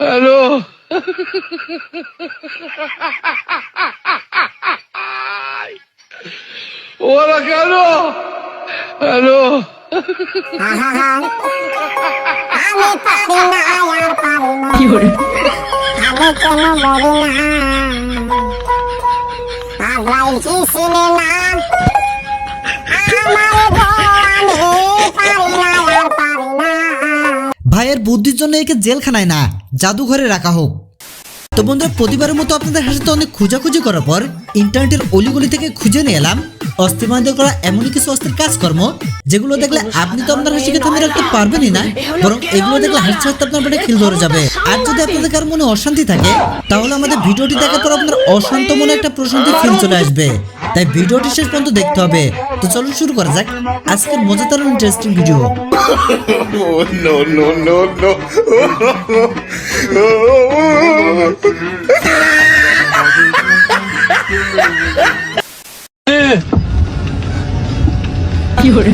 Hello ওরা কেন hello কি করে ভাইয়ের বুদ্ধির জন্য একে জেলখানায় না জাদুঘরে রাখা হোক। তো বন্ধুরা, প্রতিবারের মতো আপনাদের সাথে অনেক খোঁজাখুঁজি করার পর ইন্টারনেটের অলিগলি থেকে খুঁজে নিয়ে এলাম অস্থিমানদের করা এমনই কিছু অস্থির কাজকর্ম যেগুলো দেখলে আপনি তো আপনার হাসিকে থামে রাখতে পারবেনই না, বরং এগুলো দেখলে হাসতে হাসতে আপনার পেটে খিল ধরে যাবে। আর যদি আপনাদের কারো মনে অশান্তি থাকে তাহলে আমাদের ভিডিওটি দেখার পর আপনার অশান্ত মনে একটা প্রশান্তি ফিল চলে আসবে, তাই ভিডিওটি শেষ পর্যন্ত দেখতে হবে। তো চলুন শুরু করা যাক আজকের মজাদার interesting video. No, no, no, no. কি করে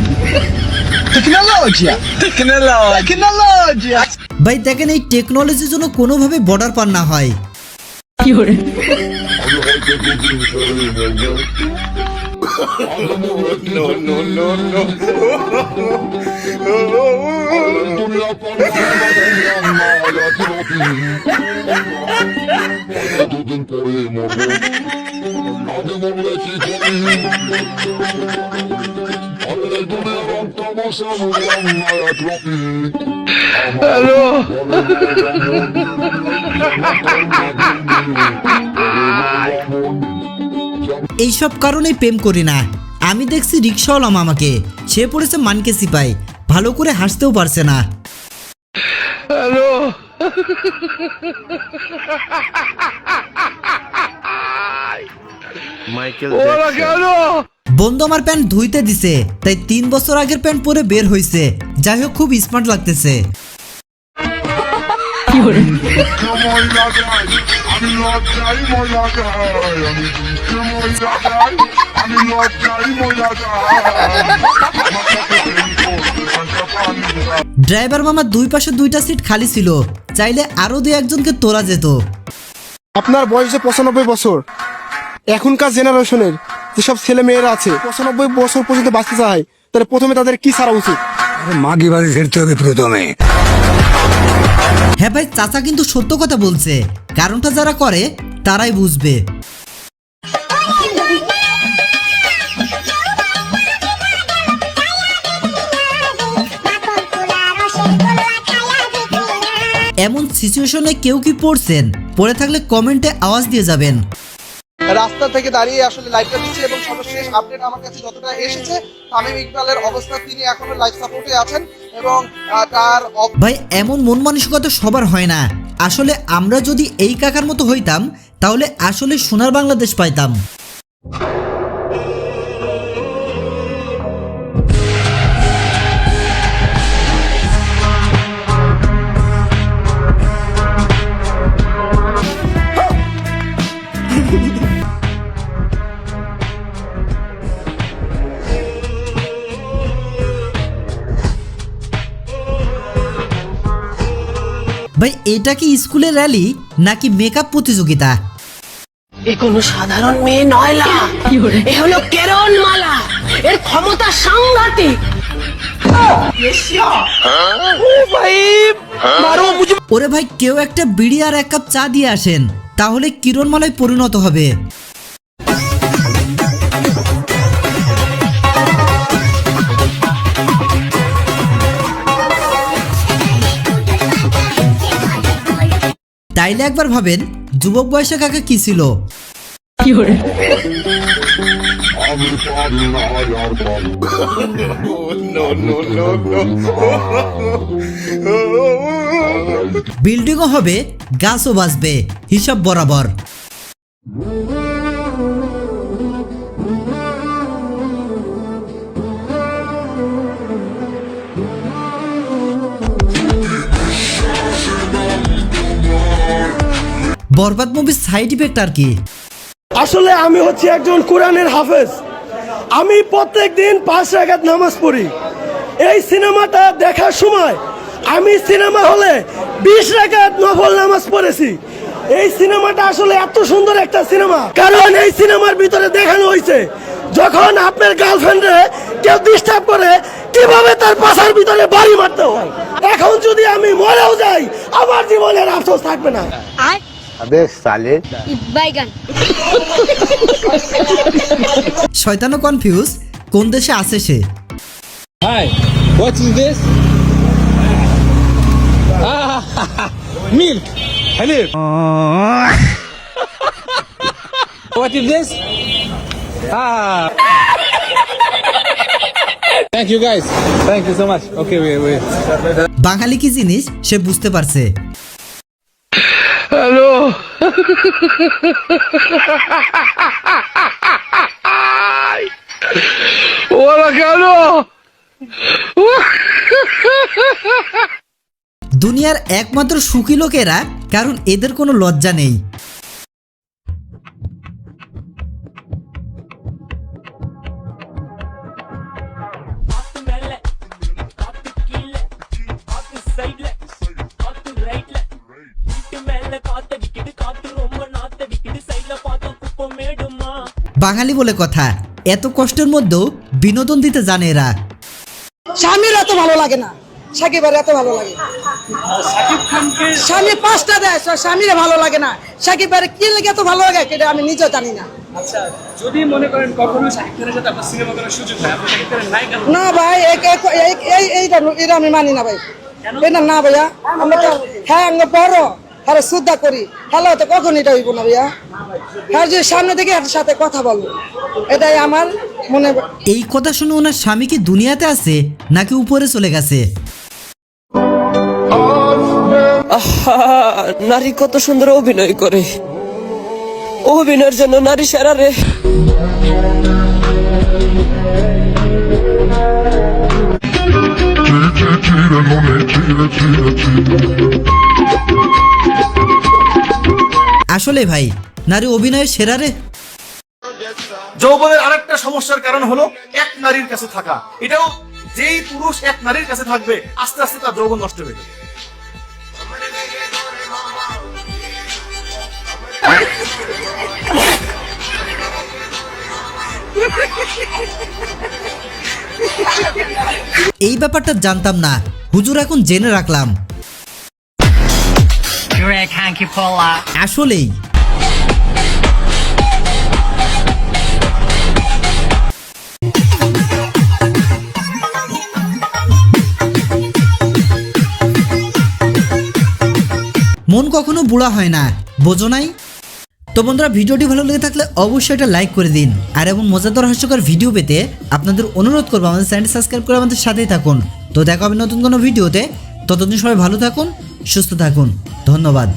টেকনোলজিয়া টেকনোলজিয়া ভাই দেখেন, এই টেকনোলজির জন্য কোনোভাবে বর্ডার পার না হয়। কি করে No, no, no, no. Hello এইসব কারণেই প্রেম করি না। আমি দেখছি রিক্সাওয়ালা মামাকে, সে পড়েছে মানকে সিপাই, ভালো করে হাসতেও পারছে না। হ্যালো Michael ওরা Jackson. কেন বন্ধু আমার প্যান্ট ধুইতে দিছে, তাই 3 বছর আগের প্যান্ট পরে বের হইছে। যাই হোক, খুব স্মার্ট লাগতেছে। কি করে ড্রাইভার মামা দুই পাশে 2টা সিট খালি ছিল, চাইলে আরো 2-1জনকে তোলা যেত। আপনার বয়স যে 95 বছর, এখনকার জেনারেশনের যেসব ছেলে মেয়েরা আছে 95 বছর পর্যন্ত বাঁচতে চায়, তাহলে প্রথমে তাদের কি ছাড়া উচিত? মাগি বাড়ি ফিরতে হবে প্রথমে। হ্যাঁ ভাই, চাচা কিন্তু সত্য কথা বলছে, কারণটা যারা করে তারাই বুঝবে। এমন সিচুয়েশনে কেউ কি পড়ছেন? পড়ে থাকলে কমেন্টে আওয়াজ দিয়ে যাবেন। রাস্তা থেকে দাঁড়িয়ে আসলে লাইভটা দিচ্ছি এবং সর্বশেষ আপডেট আমার কাছে যতটা এসেছে, তামিম ইকবালের অবস্থা, তিনি এখনো লাইভ সাপোর্টে আছেন এবং তার ভাই এমন মন মানসিকতা সবার হয় না। আসলে আমরা যদি এই কাকার মতো হইতাম তাহলে আসলে সোনার বাংলাদেশ পাইতাম। ভাই এটা কি স্কুলের র্যালি নাকি মেকআপ প্রতিযোগিতা? এ কোনো সাধারণ মেয়ে নয়লা, কি করে এ হলো কেরণ মালা, এর ক্ষমতা সাংঘাতিক। ওরে ভাই, কেউ একটা বিড়ি আর 1 কাপ চা দিয়ে আসেন, তাহলে কিরণমালায় পরিণত হবে। তাইলে একবার ভাবেন যুবক বয়সে কাকা কি ছিল। কি করে No, no, no, no. বিল্ডিংও হবে, গাছও বাঁচবে, হিসাব বরাবর। বরবাদ মুভির সাইড ইফেক্ট আর কি? আসলে আমি হচ্ছে একজন কোরআনের হাফেজ। আমি প্রত্যেকদিন 5 রাকাত নামাজ পড়ি। এই সিনেমাটা দেখার সময় আমি সিনেমা হলে 20 রাকাত নফল নামাজ পড়েছি। এই সিনেমাটা আসলে এত সুন্দর একটা সিনেমা, কারণ এই সিনেমার ভিতরে দেখানো হয়েছে যখন আপনার গার্লফ্রেন্ডে কেউ ডিস্টার্ব করে কিভাবে তার পাশার ভিতরে বাড়ি মারতে হয়। এখন যদি আমি মরেও যাই আমার জীবনের আফসোস থাকবে না। শয়তানও কনফিউজ, কোন দেশে আছে সে? Hi, what is this? Milk. Halib. What is this? Thank you guys. Thank you so much. Okay, wait. বাঙালি কি জিনিস সে বুঝতে পারছে। Hello. Hola, Carlos. দুনিয়ার একমাত্র সুখী লোকেরা, কারণ এদের কোনো লজ্জা নেই। বাঙালি বলে কথা, এত কষ্টের মধ্যেও বিনোদন দিতে জানে এরা। স্বামীর এত ভালো লাগে না, সাকিবের এত ভালো লাগে। স্বামী 5টা দেয়, স্বামীর ভালো লাগে না। সাকিবের কি লেগে এত ভালো লাগে এটা আমি নিজেও জানি না। আচ্ছা, যদি মনে করেন কখনো শাকিব খানের সাথে আপনার সিনেমা করার সুযোগ হয়, আপনি শাকিব খানের নায়িকা না ভাই, এটা আমি মানি না ভাই। এটা না ভাইয়া, আমরা তো হ্যাঁ আমরা বড় আরে শ্রদ্ধা করি, হ্যালো তো কখন এটা হইব না ভাইয়া। হ্যাঁ, যে সামনে থেকে এর সাথে কথা বলবো, এটাই আমার মনে। এই কথা শুনে ওনার স্বামী কি দুনিয়াতে আছে নাকি উপরে চলে গেছে? নারী কত সুন্দর অভিনয় করে, অভিনয়ের জন্য নারী সেরা রে। আসলে ভাই নারী অভিনয়ের সেরা রে। যৌবনের আরেকটা সমস্যার কারণ হলো এক নারীর কাছে থাকা। এটাও যেই পুরুষ এক নারীর কাছে থাকবে আস্তে আস্তে তার যৌবন নষ্ট হয়ে যাবে। এই ব্যাপারটা জানতাম না, হুজুর এখন জেনে রাখলাম। আসলেই মন কখনো বুড়া হয় না, বোঝো নাই? তো বন্ধুরা, ভিডিওটি ভালো লেগে থাকলে অবশ্যই এটা লাইক করে দিন। আর এমন মজাদার হাস্যকর ভিডিও পেতে আপনাদের অনুরোধ করবো আমাদের চ্যানেল সাবস্ক্রাইব করে আমাদের সাথেই থাকুন। তো দেখা হবে নতুন কোনো ভিডিওতে, ততদিন সবাই ভালো থাকুন, সুস্থ থাকুন, ধন্যবাদ।